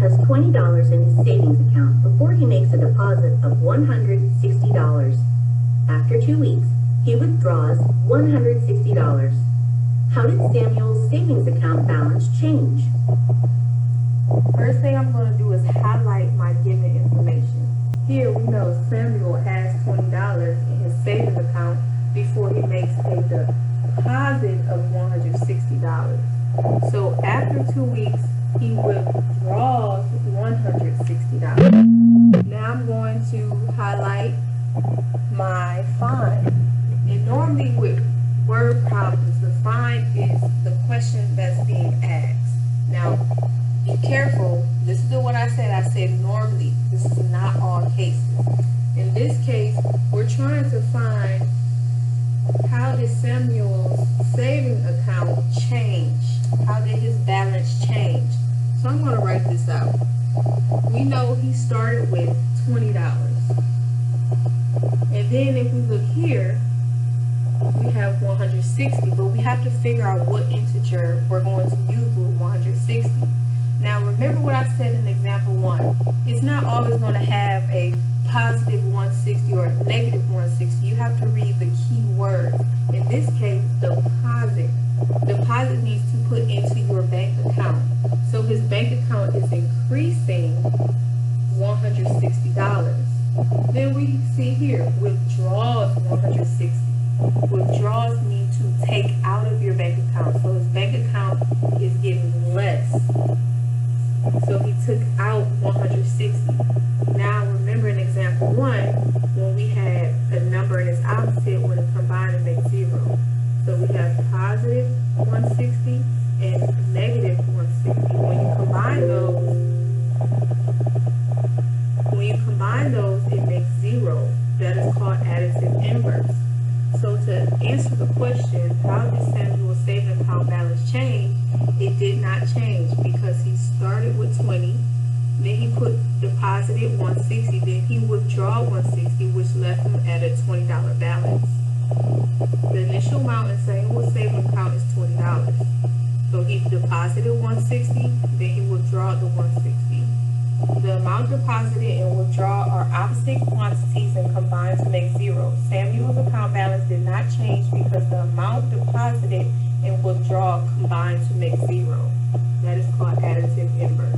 has $20 in his savings account before he makes a deposit of $160. After 2 weeks, he withdraws $160. How did Samuel's savings account balance change? First thing I'm going to do is highlight my given information. Here we know Samuel has $20 in his savings account before he makes a deposit of $160. So after 2 weeks, he withdraws $160. Now I'm going to highlight my find. And normally with word problems, the find is the question that's being asked. Now, be careful. Listen to what I said. I said normally. This is not all cases. In this case, we're trying to find how did Samuel's saving account change? How did his balance change? So I'm going to write this out. We know he started with $20. And then if we look here, we have 160, but we have to figure out what integer we're going to use with 160. Now remember what I said in example 1. It's not always going to have a positive 160 or a negative 160. You have to read the key words. In this case, deposit. Deposit means to put into your bank account. So his bank account is increasing $160. Then we see here, withdraws 160. Withdrawals mean to take out of your bank account. So his bank account is getting less. So he took out 160. Now remember in example 1, when we had a number in its opposite, when it combined it makes 0. So we have positive 160 and negative 160. When you combine those, it makes 0. That is called additive inverse. So to answer the question, how did Samuel's savings account balance change? It did not change because he started with 20, then he deposited 160, then he withdrew 160, which left him at a $20 balance. The initial amount in Samuel's savings account is $20. So he deposited 160, then he withdrew the 160. The amount deposited and withdraw are opposite quantities and combine to make 0. Samuel's account balance did not change because the amount deposited and withdraw combined to make 0. That is called additive inverse.